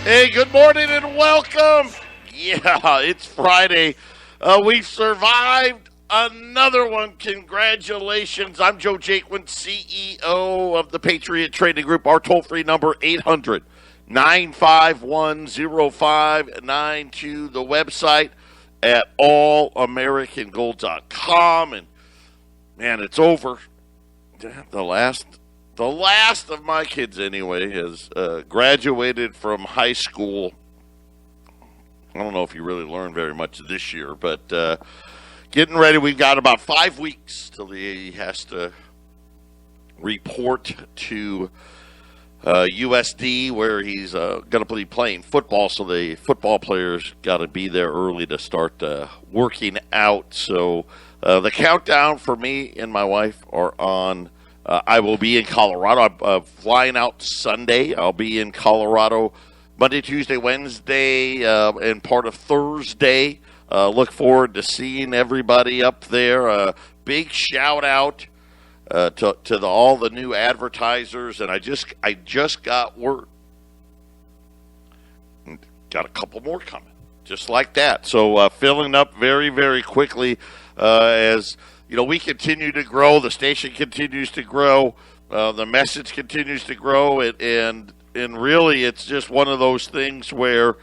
Hey, good morning and welcome. Yeah, it's Friday. We've survived another one. Congratulations. I'm Joe Jaquin, CEO of the Patriot Trading Group. Our toll-free number, 800-951-0592. The website at allamericangold.com. And, man, it's over. The last of my kids, anyway, has graduated from high school. I don't know if you really learned very much this year, but getting ready. We've got about 5 weeks till he has to report to USD, where he's going to be playing football. So the football players got to be there early to start working out. So the countdown for me and my wife are on. I will be in Colorado. I'm flying out Sunday. I'll be in Colorado Monday, Tuesday, Wednesday, and part of Thursday. Look forward to seeing everybody up there. Big shout out to all the new advertisers. And I just got word. Got a couple more coming, just like that. So filling up very, very quickly as we continue to grow. The station continues to grow. The message continues to grow. And really, it's just one of those things where,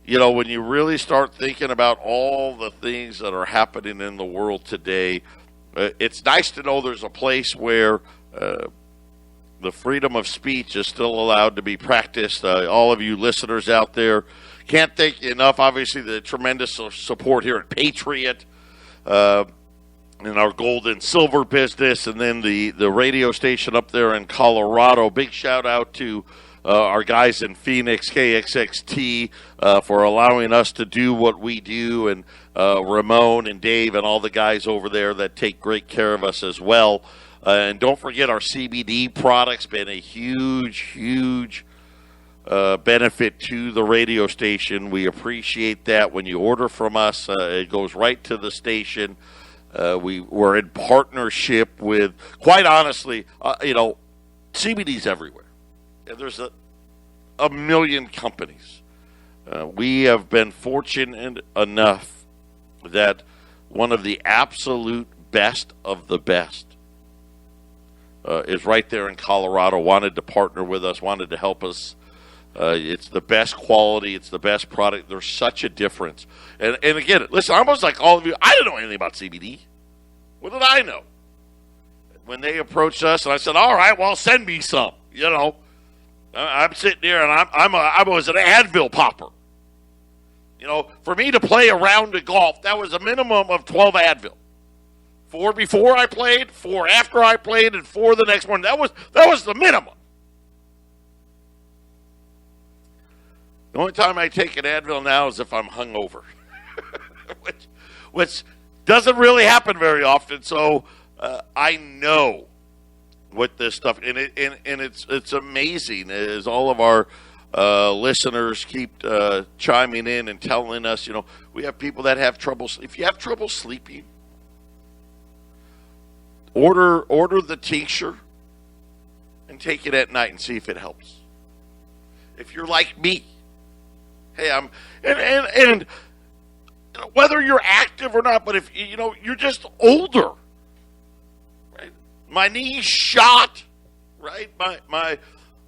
when you really start thinking about all the things that are happening in the world today, it's nice to know there's a place where the freedom of speech is still allowed to be practiced. All of you listeners out there, can't thank you enough. Obviously, the tremendous support here at Patriot. In our gold and silver business, and then the radio station up there in Colorado. Big shout out to our guys in Phoenix, KXXT, for allowing us to do what we do, and Ramon and Dave and all the guys over there that take great care of us as well. And don't forget, our CBD products been a huge benefit to the radio station. We appreciate that. When you order from us, it goes right to the station. We're in partnership with, quite honestly, CBD's everywhere. And there's a million companies. We have been fortunate enough that one of the absolute best of the best is right there in Colorado, wanted to partner with us, wanted to help us. It's the best quality. It's the best product. There's such a difference. And again, listen, almost like all of you, I didn't know anything about CBD. What did I know? When they approached us, and I said, all right, well, send me some. I'm sitting there, and I was an Advil popper. For me to play a round of golf, that was a minimum of 12 Advil. 4 before I played, 4 after I played, and 4 the next morning. That was the minimum. The only time I take an Advil now is if I'm hungover, which doesn't really happen very often. So I know what this stuff, and it's amazing as all of our listeners keep chiming in and telling us. We have people that have trouble. If you have trouble sleeping, order the tincture and take it at night and see if it helps. If you're like me. Hey, and whether you're active or not, but if you're just older, right? My knee's shot, right?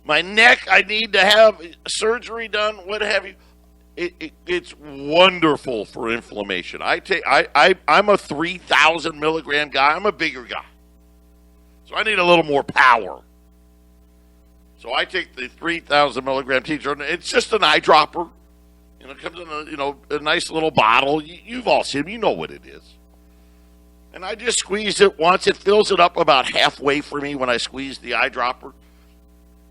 My neck, I need to have surgery done. What have you? It's wonderful for inflammation. I'm a 3,000 milligram guy. I'm a bigger guy, so I need a little more power. So I take the 3,000 milligram tincture, and it's just an eyedropper. It comes in a nice little bottle. You've all seen them. You know what it is. And I just squeeze it once. It fills it up about halfway for me when I squeeze the eyedropper.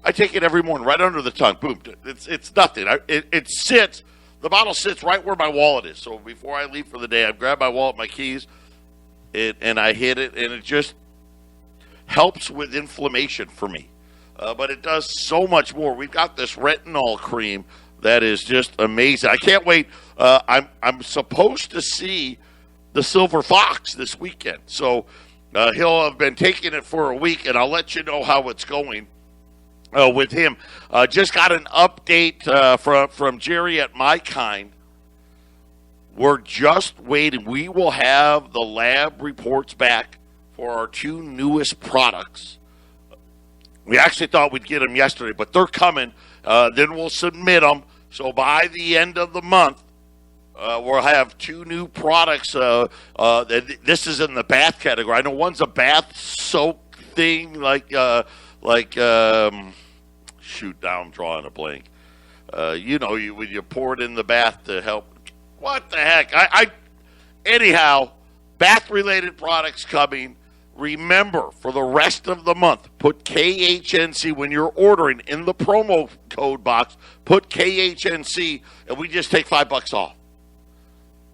I take it every morning right under the tongue. Boom. It's nothing. It sits. The bottle sits right where my wallet is. So before I leave for the day, I grab my wallet, my keys, and I hit it. And it just helps with inflammation for me. But it does so much more. We've got this retinol cream that is just amazing. I can't wait. I'm supposed to see the Silver Fox this weekend. So he'll have been taking it for a week, and I'll let you know how it's going. with him. Just got an update from Jerry at My Kind. We're just waiting. We will have the lab reports back for our 2 newest products. We actually thought we'd get them yesterday, but they're coming. Then we'll submit them. So by the end of the month, we'll have 2 new products. This is in the bath category. I know one's a bath soak thing, shoot, now I'm drawing a blank. When you pour it in the bath to help. What the heck? Anyhow, bath-related products coming. Remember, for the rest of the month, put KHNC when you're ordering in the promo code box. Put KHNC, and we just take $5 off.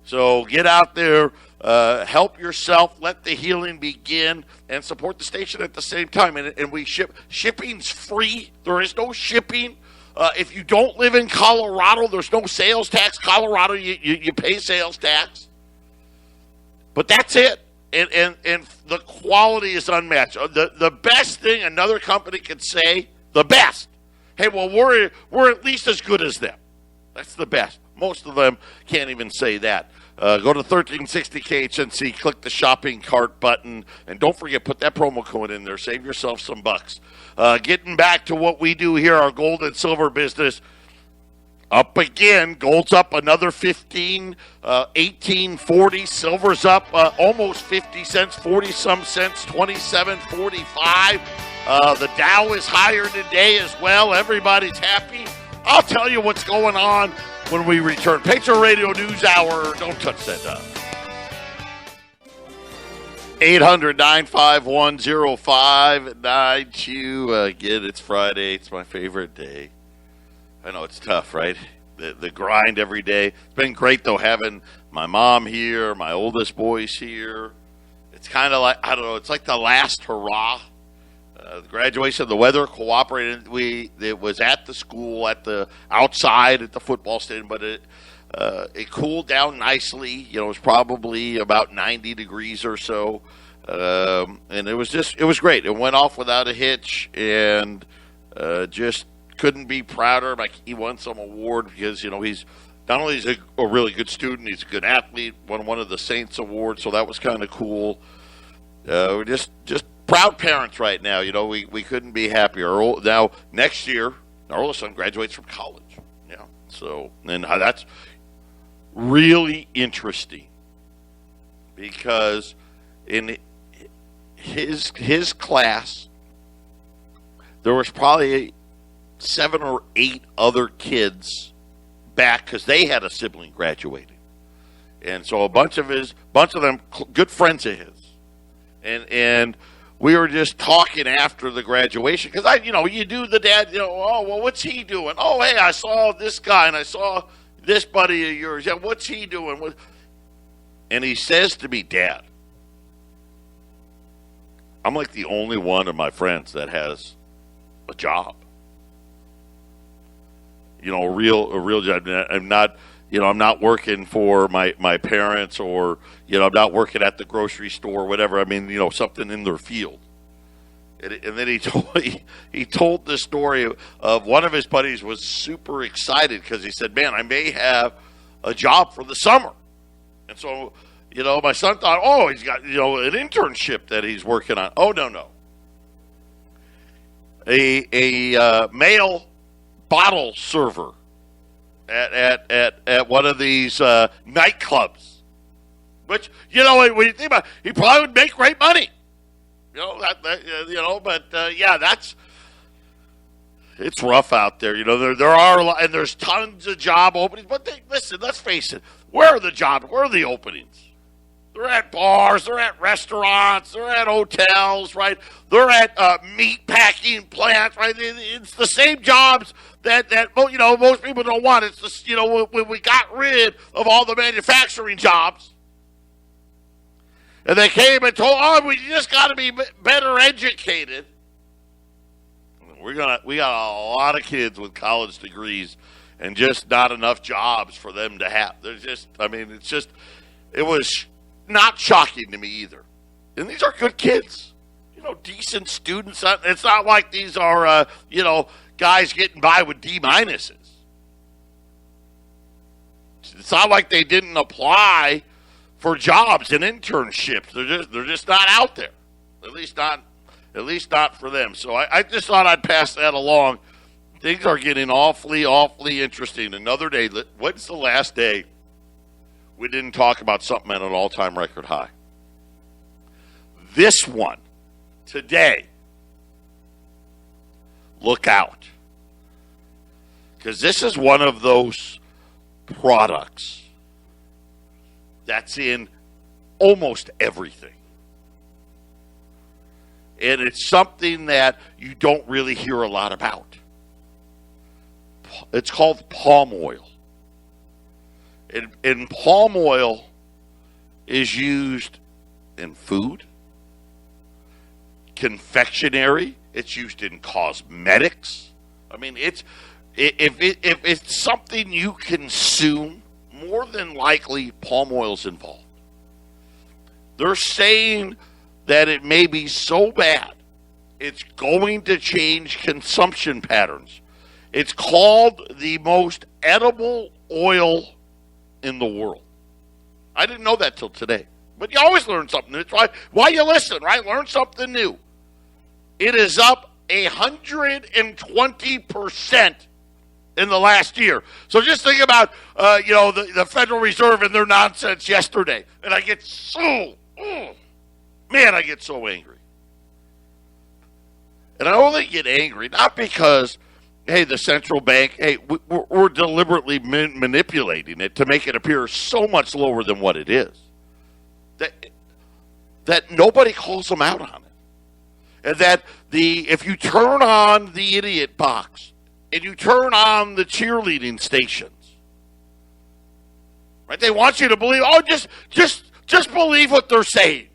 So get out there, help yourself, let the healing begin, and support the station at the same time. And we ship. Shipping's free. There is no shipping. If you don't live in Colorado, there's no sales tax. Colorado, you pay sales tax. But that's it. And the quality is unmatched. The best thing another company could say, the best. Hey, well, we're at least as good as them. That's the best. Most of them can't even say that. Go to 1360 KHNC, click the shopping cart button, and don't forget, put that promo code in there. Save yourself some bucks. Getting back to what we do here, our gold and silver business, up again. Gold's up another 15, 18.40. Silver's up almost 50 cents, 40-some cents, 27.45. The Dow is higher today as well. Everybody's happy. I'll tell you what's going on when we return. Patriot Radio News Hour. Don't touch that dial. 800-951-0592. Again, it's Friday. It's my favorite day. I know it's tough, right? The grind every day. It's been great, though, having my mom here, my oldest boys here. It's kind of like, I don't know, it's like the last hurrah. The graduation, the weather cooperated. It was at the school, outside at the football stadium, but it cooled down nicely. It was probably about 90 degrees or so, and it was great. It went off without a hitch, and just couldn't be prouder. Like, he won some award because he's not only is a really good student, he's a good athlete. Won one of the Saints awards, so that was kind of cool. We're just proud parents right now. We couldn't be happier. Now, next year, our oldest son graduates from college. Yeah. So, and that's really interesting because in his class, there was probably 7 or 8 other kids back because they had a sibling graduating. And so a bunch of them, good friends of his. And we were just talking after the graduation because you do the dad, oh, well, what's he doing? Oh, hey, I saw this guy and I saw this buddy of yours. Yeah, what's he doing? And he says to me, Dad, I'm like the only one of my friends that has a job. A real job. I'm not working for my parents or, I'm not working at the grocery store or whatever. I mean, something in their field. And then he told the story of one of his buddies was super excited because he said, man, I may have a job for the summer. And so, my son thought, oh, he's got, an internship that he's working on. Oh, no. A male bottle server at one of these nightclubs. Which, when you think about it, he probably would make great money. It's rough out there. There are a lot, and there's tons of job openings. But listen, let's face it. Where are the jobs? Where are the openings? They're at bars. They're at restaurants. They're at hotels, right? They're at meat packing plants, right? It's the same jobs that most people don't want. It's just, when we got rid of all the manufacturing jobs. And they came and told, we just got to be better educated. We got a lot of kids with college degrees and just not enough jobs for them to have. It was not shocking to me either. And these are good kids. decent students. It's not like these are, guys getting by with D minuses. It's not like they didn't apply for jobs and internships. They're just not out there. At least not for them. So I just thought I'd pass that along. Things are getting awfully, awfully interesting. Another day. When's the last day we didn't talk about something at an all-time record high? This one, today, look out. Because this is one of those products that's in almost everything. And it's something that you don't really hear a lot about. It's called palm oil. And palm oil is used in food, confectionery. It's used in cosmetics. I mean, if it's something you consume, more than likely palm oil's involved. They're saying that it may be so bad, it's going to change consumption patterns. It's called the most edible oil in the world. I didn't know that till today. But you always learn something new. It's why you listen, right? Learn something new. It is up 120% in the last year. So just think about, the Federal Reserve and their nonsense yesterday. And I get so angry. And I only get angry, not because, hey, the central bank, we're deliberately manipulating it to make it appear so much lower than what it is. That nobody calls them out on it. And that if you turn on the idiot box and you turn on the cheerleading stations, right? They want you to believe, just believe what they're saying.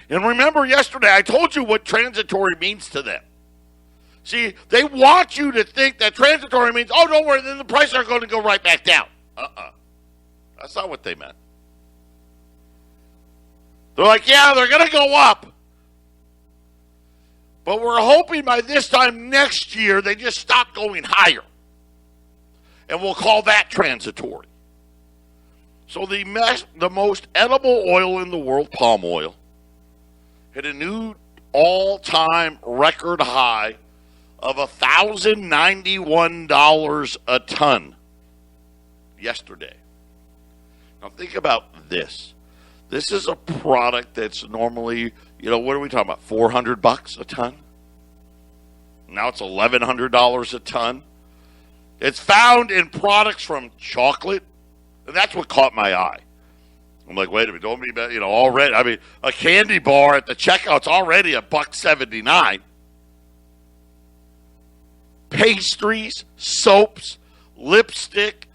And remember yesterday, I told you what transitory means to them. See, they want you to think that transitory means, don't worry, then the prices are going to go right back down. That's not what they meant. They're like, yeah, they're going to go up. But we're hoping by this time next year they just stop going higher. And we'll call that transitory. So the most edible oil in the world, palm oil, hit a new all-time record high of $1,091 a ton yesterday. Now think about this. This is a product that's normally, what are we talking about? $400 a ton? Now it's $1,100 a ton. It's found in products from chocolate, and that's what caught my eye. I'm like, wait a minute, don't be, already. I mean, a candy bar at the checkout's already $1.79. Pastries, soaps, lipstick,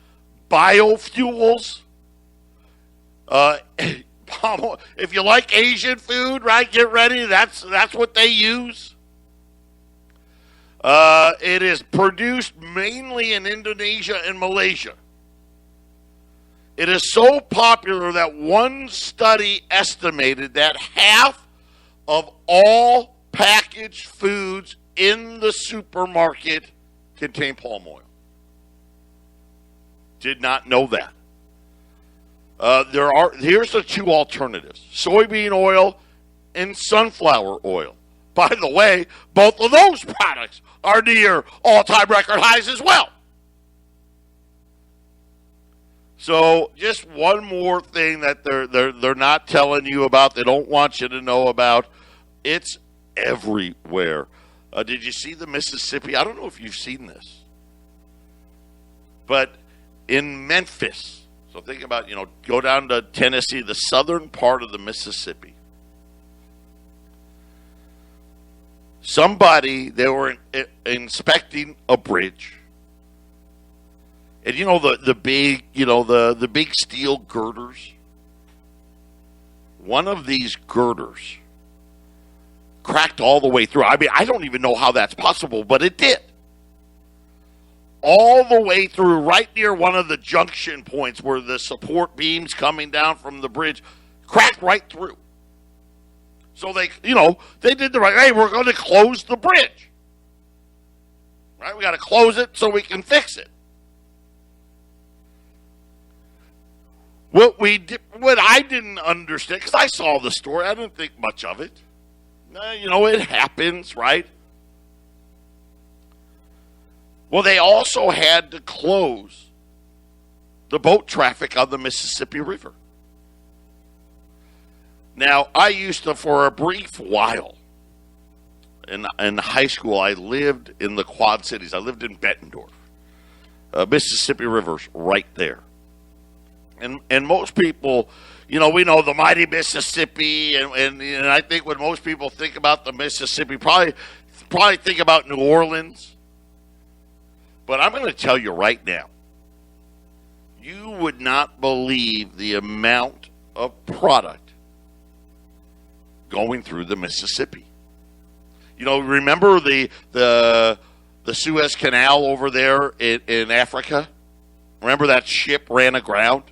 biofuels. If you like Asian food, right, get ready. That's what they use. It is produced mainly in Indonesia and Malaysia. It is so popular that one study estimated that half of all packaged foods in the supermarket contain palm oil. Did not know that. Here's the two alternatives: soybean oil and sunflower oil. By the way, both of those products are near all-time record highs as well. So just one more thing that they're not telling you about, they don't want you to know about. It's everywhere. Did you see the Mississippi? I don't know if you've seen this. But in Memphis, so think about, go down to Tennessee, the southern part of the Mississippi. They were inspecting a bridge. And the big, the big steel girders. One of these girders cracked all the way through. I mean, I don't even know how that's possible, but it did. All the way through, right near one of the junction points where the support beams coming down from the bridge, cracked right through. So they did the right. Hey, we're going to close the bridge. Right? We got to close it so we can fix it. What I didn't understand, because I saw the story, I didn't think much of it. It happens, right? Well, they also had to close the boat traffic on the Mississippi River. Now, I used to, for a brief while, in high school, I lived in the Quad Cities. I lived in Bettendorf. Mississippi River's right there. And most people, we know the mighty Mississippi, and I think when most people think about the Mississippi, probably think about New Orleans. But I'm going to tell you right now, you would not believe the amount of product going through the Mississippi. Remember the Suez Canal over there in Africa? Remember that ship ran aground?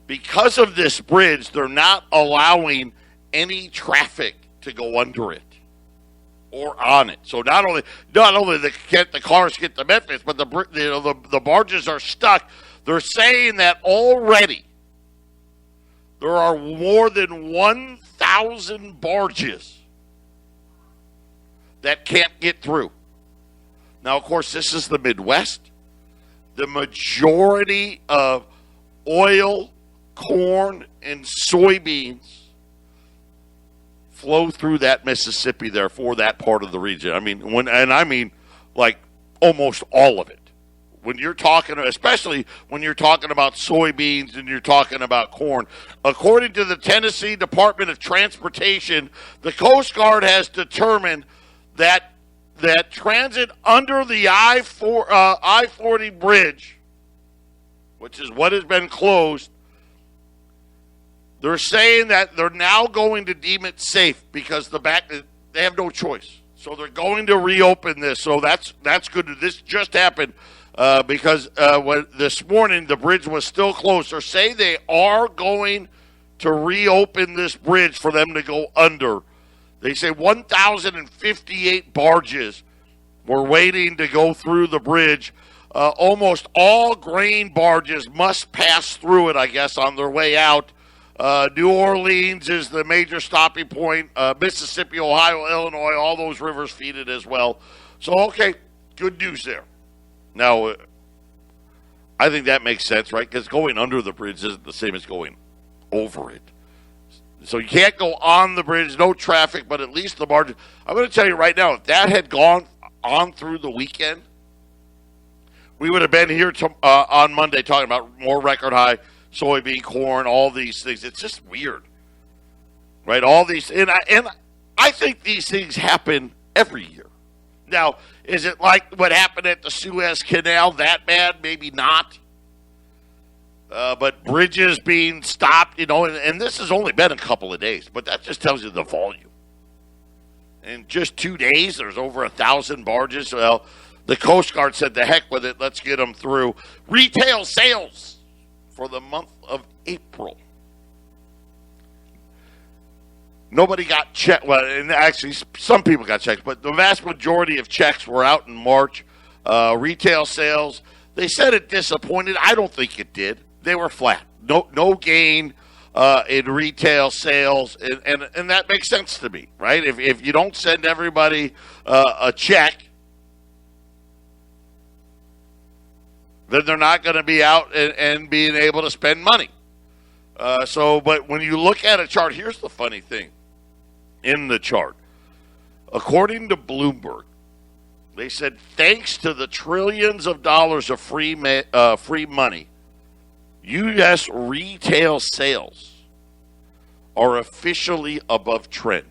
Because of this bridge, they're not allowing any traffic to go under it or on it. So not only the cars get to Memphis, but the barges are stuck. They're saying that already there are more than 1,000 barges that can't get through. Now, of course, this is the Midwest. The majority of oil, corn, and soybeans flow through that Mississippi there for that part of the region. I mean, like almost all of it. When you're talking, especially when you're talking about soybeans and you're talking about corn, according to the Tennessee Department of Transportation, the Coast Guard has determined that transit under the I-40 bridge, which is what has been closed, they're saying that they're now going to deem it safe because they have no choice. So they're going to reopen this. So that's good. This just happened because this morning the bridge was still closed. They're saying they are going to reopen this bridge for them to go under. They say 1,058 barges were waiting to go through the bridge. Almost all grain barges must pass through it, I guess, on their way out. New Orleans is the major stopping point. Mississippi, Ohio, Illinois, all those rivers feed it as well. So, okay, good news there. Now, I think that makes sense, right? Because going under the bridge isn't the same as going over it. So you can't go on the bridge, no traffic, but at least the barge. I'm going to tell you right now, if that had gone on through the weekend, we would have been here on Monday talking about more record high soybean, corn, all these things. It's just weird, right? All these, and I think these things happen every year. Now, is it like what happened at the Suez Canal that bad? Maybe not. But bridges being stopped, and this has only been a couple of days, but that just tells you the volume. In just 2 days, there's over 1,000 barges. Well, the Coast Guard said, the heck with it, let's get them through. Retail sales for the month of April. Nobody got checked. Well, and actually, some people got checks, but the vast majority of checks were out in March. Retail sales, they said it disappointed. I don't think it did. They were flat. No gain in retail sales, and that makes sense to me, right? If you don't send everybody a check, then they're not going to be out and being able to spend money. But when you look at a chart, here's the funny thing in the chart. According to Bloomberg, they said thanks to the trillions of dollars of free money, U.S. retail sales are officially above trend.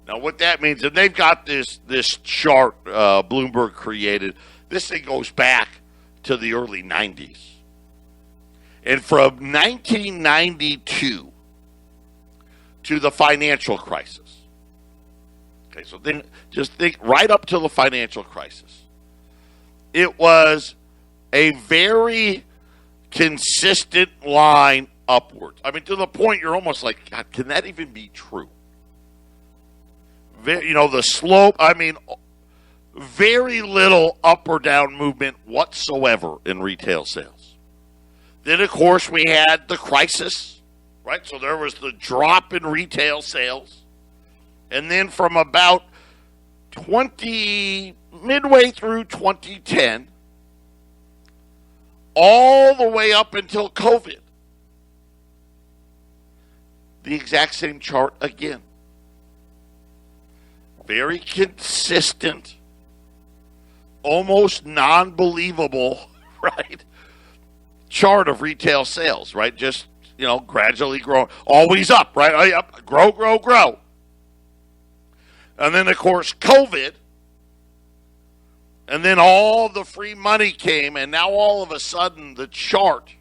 Now, what that means, and they've got this chart Bloomberg created. This thing goes back to the early 90s. And from 1992 to the financial crisis. Okay, so then just think right up to the financial crisis. It was a very consistent line upwards. I mean, to the point you're almost like, God, can that even be true? The slope, I mean, very little up or down movement whatsoever in retail sales. Then, of course, we had the crisis, right? So there was the drop in retail sales. And then from about midway through 2010, all the way up until COVID, the exact same chart again. Very consistent, almost non-believable, right? Chart of retail sales, right? Just, gradually growing. Always up, right? Up, grow, grow, grow. And then, of course, COVID. And then all the free money came, and now all of a sudden the chart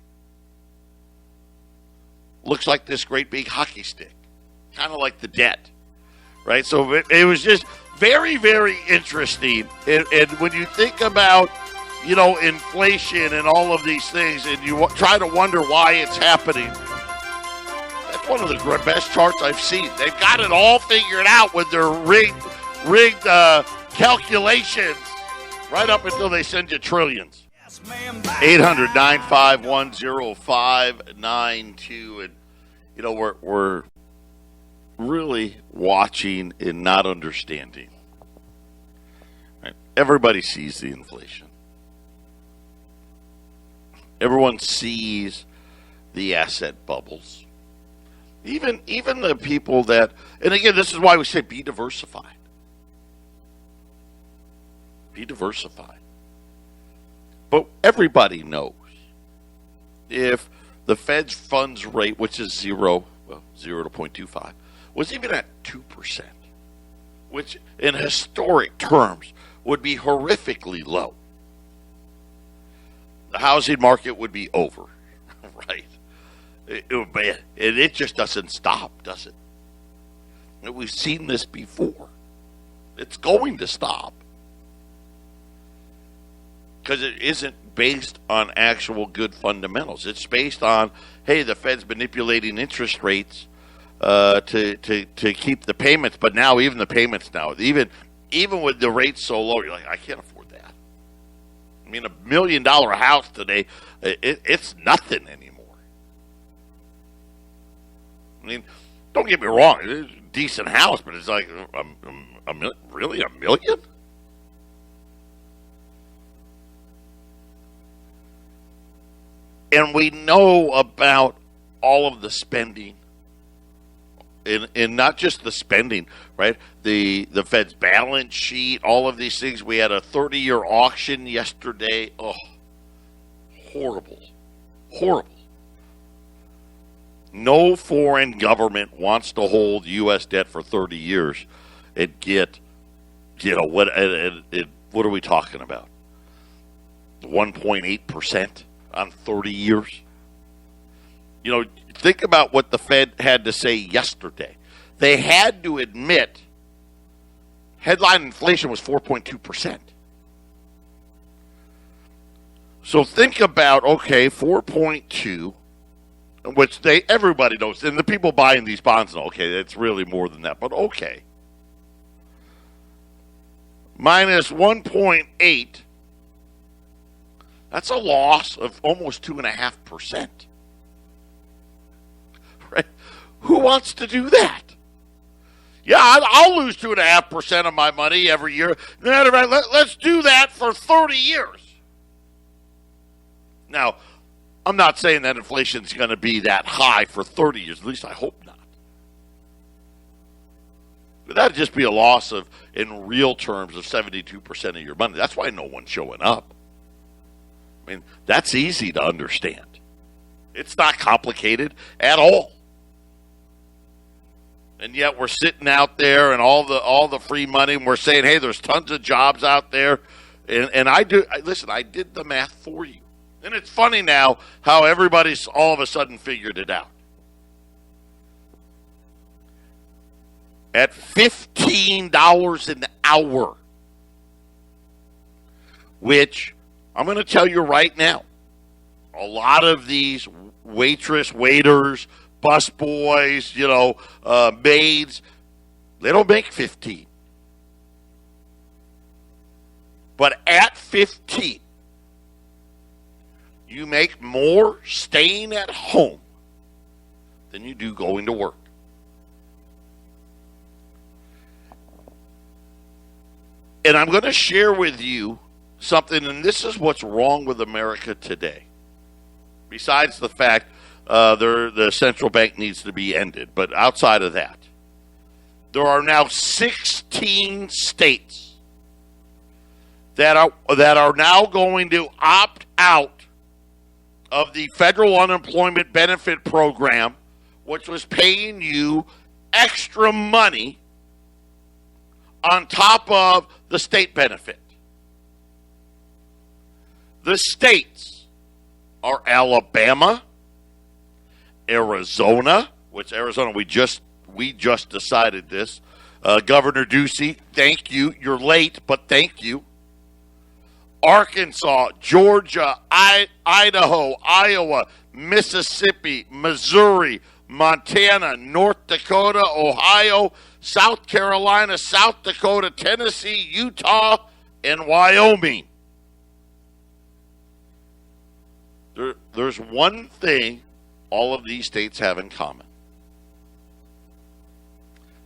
looks like this great big hockey stick, kind of like the debt, right? So it was just very, very interesting. And when you think about, inflation and all of these things, and you try to wonder why it's happening, that's one of the best charts I've seen. They've got it all figured out with their rigged calculations. Right up until they send you trillions. 800-951-0592. And, we're really watching and not understanding. Right? Everybody sees the inflation. Everyone sees the asset bubbles. Even the people that, and again, this is why we say be diversified. Be diversified. But everybody knows if the Fed's funds rate, which is 0 to 0.25, was even at 2%, which in historic terms would be horrifically low, the housing market would be over, right? It just doesn't stop, does it? We've seen this before. It's going to stop. Because it isn't based on actual good fundamentals. It's based on, hey, the Fed's manipulating interest rates to keep the payments, but now even the payments now, even with the rates so low, you're like, I can't afford that. I mean, $1 million house today, it's nothing anymore. I mean, don't get me wrong, it's a decent house, but it's like, really, $1 million? And we know about all of the spending, and not just the spending, right? The Fed's balance sheet, all of these things. We had a 30-year auction yesterday. Oh, horrible. Horrible. No foreign government wants to hold U.S. debt for 30 years and get, what are we talking about? 1.8%? On 30 years. Think about what the Fed had to say yesterday. They had to admit headline inflation was 4.2%. So think about, 4.2, which everybody knows, and the people buying these bonds know, it's really more than that, but minus 1.8, that's a loss of almost 2.5%. Right? Who wants to do that? Yeah, I'll lose 2.5% of my money every year. Let's do that for 30 years. Now, I'm not saying that inflation's going to be that high for 30 years. At least I hope not. But that'd just be a loss of, in real terms, of 72% of your money. That's why no one's showing up. I mean, that's easy to understand. It's not complicated at all. And yet we're sitting out there and all the free money, and we're saying, hey, there's tons of jobs out there. And I did the math for you. And it's funny now how everybody's all of a sudden figured it out. At $15 an hour, which I'm going to tell you right now, A lot of these waiters, bus boys, maids, they don't make 15. But at 15, you make more staying at home than you do going to work. And I'm going to share with you something, and this is what's wrong with America today. Besides the fact the central bank needs to be ended. But outside of that, there are now 16 states that are now going to opt out of the federal unemployment benefit program, which was paying you extra money on top of the state benefit. The states are Alabama, Arizona, which Arizona, we just decided this. Governor Ducey, thank you. You're late, but thank you. Arkansas, Georgia, Idaho, Iowa, Mississippi, Missouri, Montana, North Dakota, Ohio, South Carolina, South Dakota, Tennessee, Utah, and Wyoming. There's one thing all of these states have in common.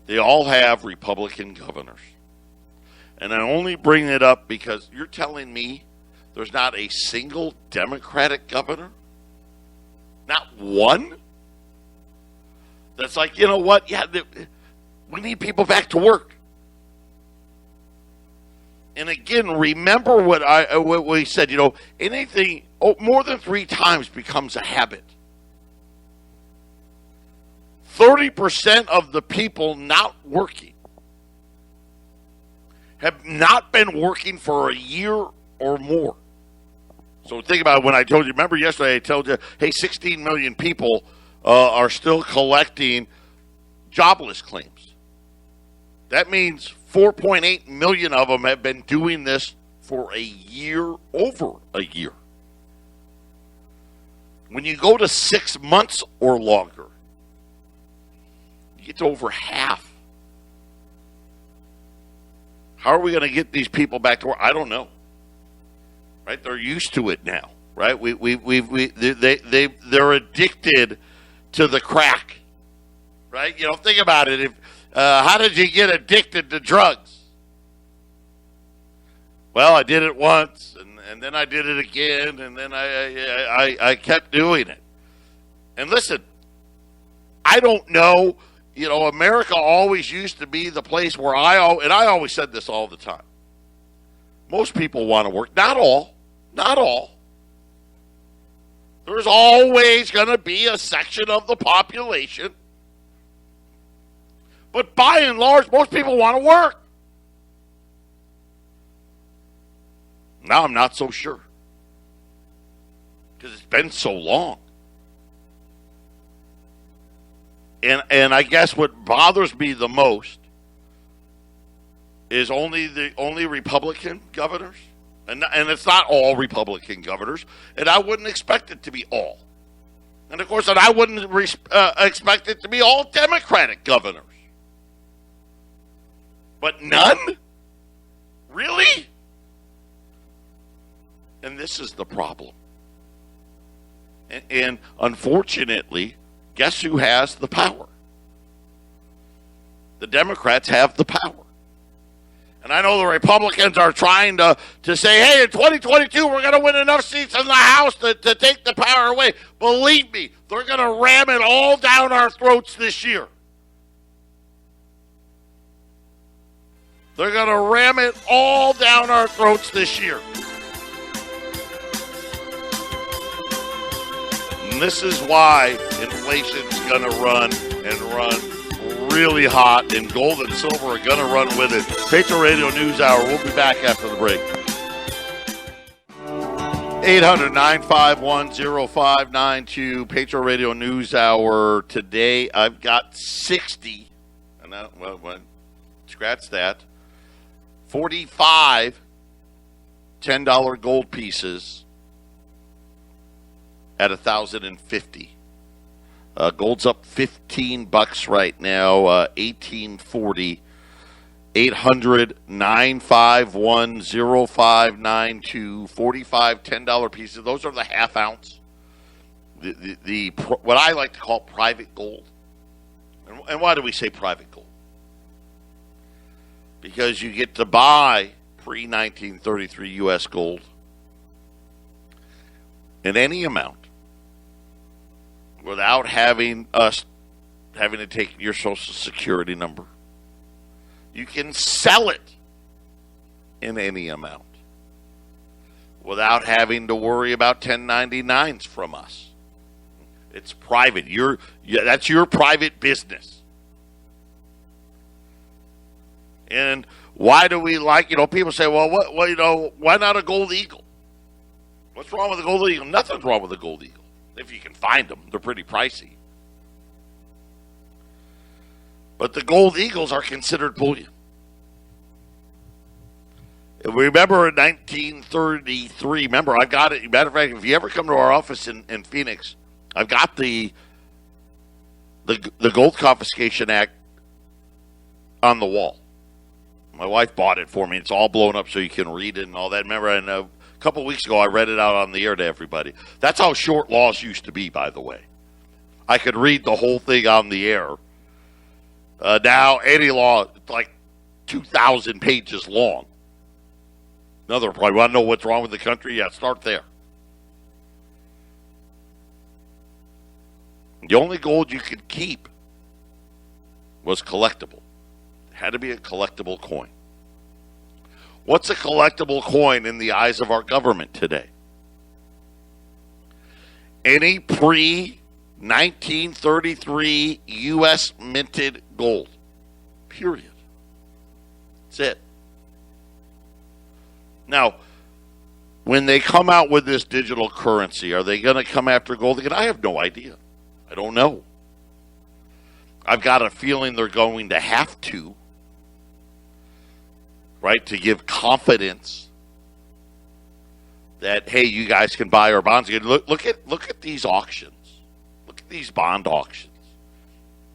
They all have Republican governors. And I only bring it up because you're telling me there's not a single Democratic governor? Not one? That's like, you know what? Yeah, we need people back to work. And again, remember what we said, anything more than 3 times becomes a habit. 30% of the people not working have not been working for a year or more. So think about it when I told you, remember yesterday I told you, hey, 16 million people are still collecting jobless claims. That means 4.8 million of them have been doing this for a year, over a year. When you go to 6 months or longer, you get to over half. How are we going to get these people back to work? I don't know. Right? They're used to it now. Right? They're addicted to the crack. Right? Think about it. How did you get addicted to drugs? Well, I did it once, and then I did it again, and then I kept doing it. And listen, I don't know. America always used to be the place where I always said this all the time. Most people want to work. Not all. Not all. There's always going to be a section of the population. But by and large, most people want to work. Now I'm not so sure. Because it's been so long. And I guess what bothers me the most is only Republican governors. And it's not all Republican governors. And I wouldn't expect it to be all. And of course, I wouldn't expect it to be all Democratic governors. But none? Really? And this is the problem. And unfortunately, guess who has the power? The Democrats have the power. And I know the Republicans are trying to say, hey, in 2022, we're going to win enough seats in the House to take the power away. Believe me, they're going to ram it all down our throats this year. They're going to ram it all down our throats this year. And this is why inflation's going to run really hot, and gold and silver are going to run with it. Patriot Radio News Hour. We'll be back after the break. 800-951-0592, Patriot Radio News Hour. Today I've got 60, and scratch that, 45 $10 gold pieces at 1,050. Gold's up $15 right now, 1840. 800-951-0592, 45 $10 pieces. Those are the half ounce. The what I like to call private gold. And why do we say private gold? Because you get to buy pre-1933 U.S. gold in any amount without having to take your Social Security number. You can sell it in any amount without having to worry about 1099s from us. It's private. That's your private business. And why do we people say, well, why not a gold eagle? What's wrong with a gold eagle? Nothing's wrong with a gold eagle. If you can find them, they're pretty pricey. But the gold eagles are considered bullion. Remember in 1933, I've got it. Matter of fact, if you ever come to our office in Phoenix, I've got the Gold Confiscation Act on the wall. My wife bought it for me. It's all blown up so you can read it and all that. Remember, and a couple of weeks ago, I read it out on the air to everybody. That's how short laws used to be, by the way. I could read the whole thing on the air. Now, any law, it's like 2,000 pages long. Another probably want to know what's wrong with the country? Yeah, start there. The only gold you could keep was collectible. It had to be a collectible coin. What's a collectible coin in the eyes of our government today? Any pre-1933 U.S. minted gold. Period. That's it. Now, when they come out with this digital currency, are they going to come after gold again? I have no idea. I don't know. I've got a feeling they're going to have to, right, to give confidence that, hey, you guys can buy our bonds again. Look at these auctions. Look at these bond auctions.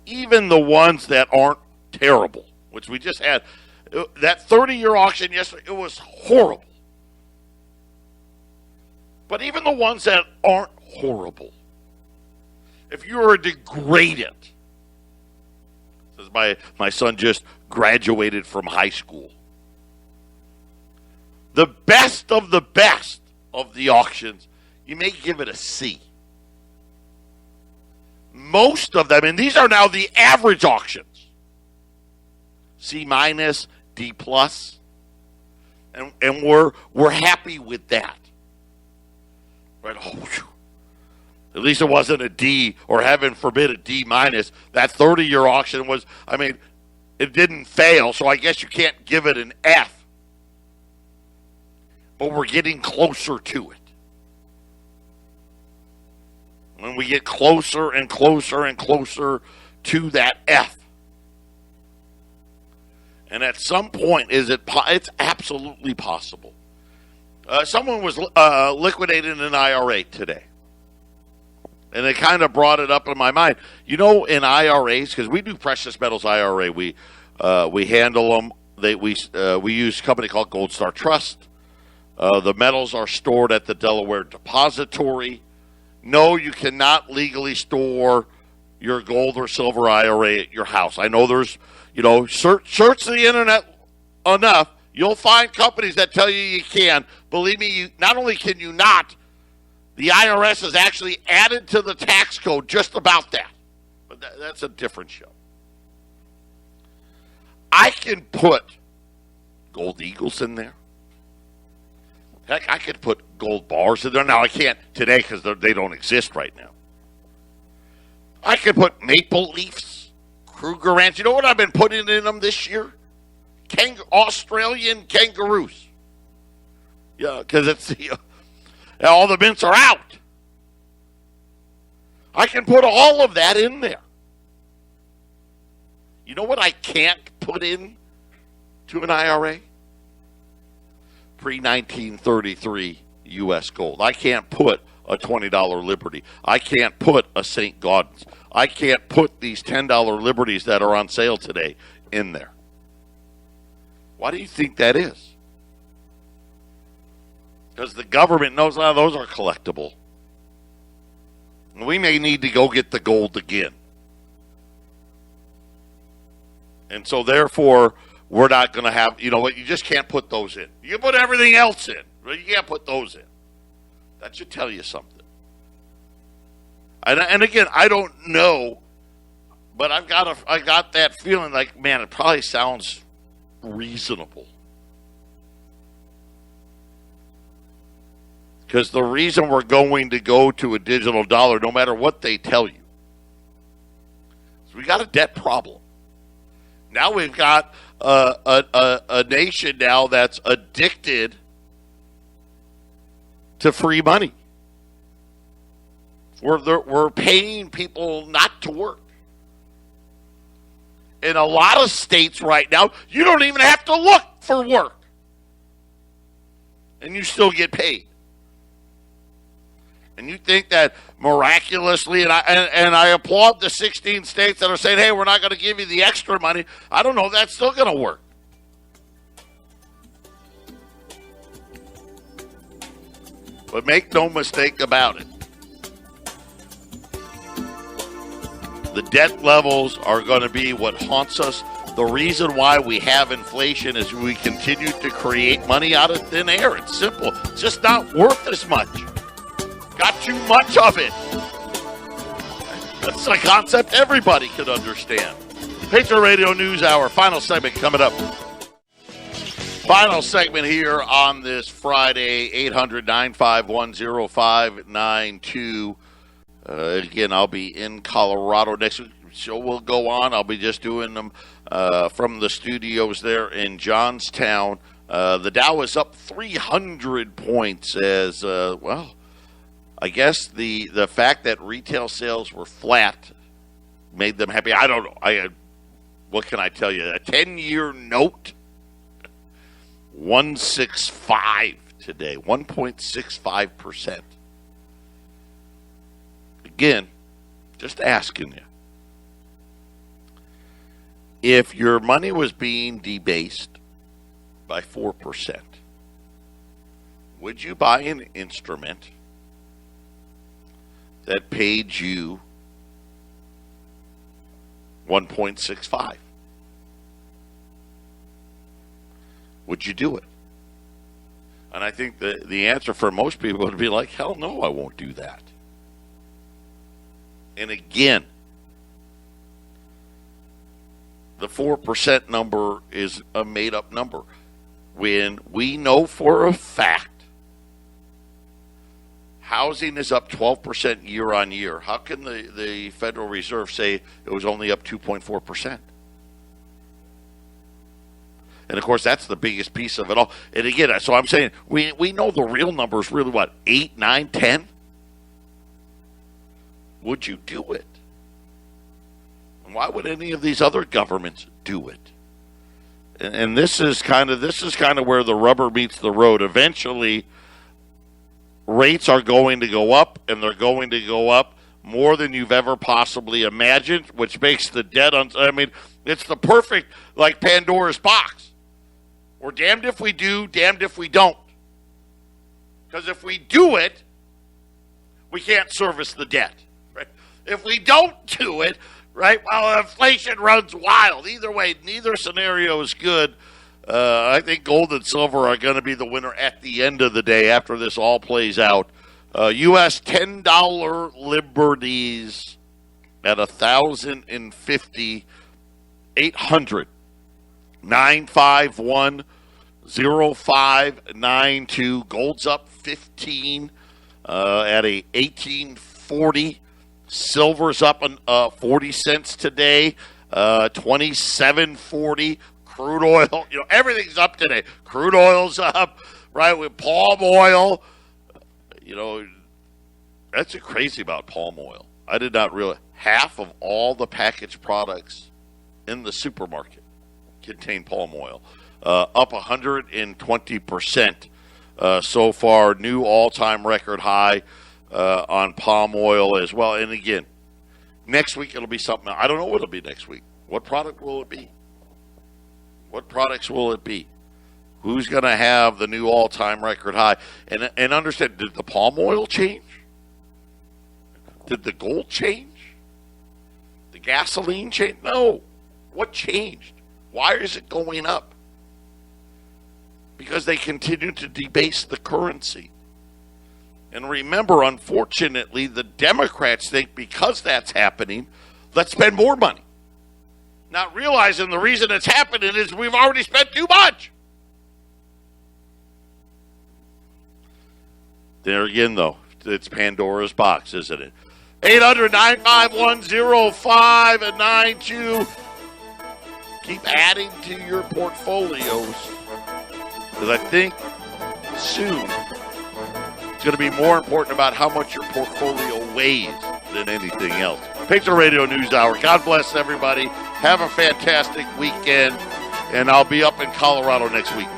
Even the ones that aren't terrible, which we just had. That 30-year auction yesterday, it was horrible. But even the ones that aren't horrible, if you're a degraded, says my son just graduated from high school, the best of the auctions, you may give it a C. Most of them, and these are now the average auctions, C minus, D plus, and we're happy with that. Right? At least it wasn't a D, or heaven forbid a D minus. That 30-year auction was, it didn't fail, so I guess you can't give it an F. But we're getting closer to it. When we get closer and closer and closer to that F. And at some point, it's absolutely possible. Someone was liquidating an IRA today. And it kind of brought it up in my mind. In IRAs, because we do precious metals IRA, we handle them. We use a company called Gold Star Trust. The metals are stored at the Delaware Depository. No, you cannot legally store your gold or silver IRA at your house. I know there's, search the internet enough. You'll find companies that tell you can. Believe me, not only can you not, the IRS has actually added to the tax code just about that. But that's a different show. I can put gold eagles in there. Heck, I could put gold bars in there. Now, I can't today because they don't exist right now. I could put maple leafs, Kruger Ranch. You know what I've been putting in them this year? Australian kangaroos. Yeah, because it's all the mints are out. I can put all of that in there. You know what I can't put in to an IRA? Pre-1933 U.S. gold. I can't put a $20 Liberty. I can't put a St. Gaudens. I can't put these $10 Liberties that are on sale today in there. Why do you think that is? Because the government knows those are collectible. We may need to go get the gold again. And so, therefore, we're not going to have, you know what, you just can't put those in. You can put everything else in, but you can't put those in. That should tell you something. And again, I don't know, but I got that feeling like, man, it probably sounds reasonable. Because the reason we're going to go to a digital dollar, no matter what they tell you, is we got a debt problem. Now we've got a nation now that's addicted to free money. We're paying people not to work. In a lot of states right now, you don't even have to look for work. And you still get paid. And you think that miraculously, and I applaud the 16 states that are saying, hey, we're not going to give you the extra money. I don't know if that's still going to work. But make no mistake about it. The debt levels are going to be what haunts us. The reason why we have inflation is we continue to create money out of thin air. It's simple. It's just not worth as much. Got too much of it. That's a concept everybody could understand. Patriot Radio News Hour, final segment coming up. Final segment here on this Friday, 800-951-0592. Again, I'll be in Colorado next week. The show will go on. I'll be just doing them from the studios there in Johnstown. The Dow is up 300 points as, I guess the fact that retail sales were flat made them happy. I don't know. What can I tell you? A 10-year note, 165 today, 1.65%. Again, just asking you. If your money was being debased by 4%, would you buy an instrument that paid you 1.65? Would you do it? And I think the answer for most people would be like, hell no, I won't do that. And again, the 4% number is a made-up number. When we know for a fact housing is up 12% year on year, how can the Federal Reserve say it was only up 2.4%? And, of course, that's the biggest piece of it all. And, again, so I'm saying we know the real number is really, 8, 9, 10? Would you do it? And why would any of these other governments do it? And this is kind of where the rubber meets the road. Eventually, rates are going to go up, and they're going to go up more than you've ever possibly imagined, which makes the debt it's the perfect, like Pandora's box. We're damned if we do, damned if we don't. Because if we do it, we can't service the debt. Right? If we don't do it, right, well, inflation runs wild. Either way, neither scenario is good. I think gold and silver are going to be the winner at the end of the day after this all plays out. U.S. $10 Liberties at 1,050, 800 951-0592. Gold's up 15 at a 1840. Silver's up 40 cents today, 27.40. Crude oil, everything's up today. Crude oil's up, right? With palm oil, that's crazy about palm oil. I did not realize half of all the packaged products in the supermarket contain palm oil, up 120% so far, new all-time record high. on palm oil as well. And again, next week it'll be something. I don't know what it'll be next week. What product will it be? What products will it be? Who's going to have the new all-time record high? And understand, did the palm oil change? Did the gold change? The gasoline change? No. What changed? Why is it going up? Because they continue to debase the currency. And remember, unfortunately, the Democrats think because that's happening, let's spend more money. Not realizing the reason it's happening is we've already spent too much. There again, though, it's Pandora's box, isn't it? 800-951-0592. Keep adding to your portfolios. Because I think soon it's going to be more important about how much your portfolio weighs than anything else. Patriot Radio News Hour. God bless everybody. Have a fantastic weekend. And I'll be up in Colorado next week.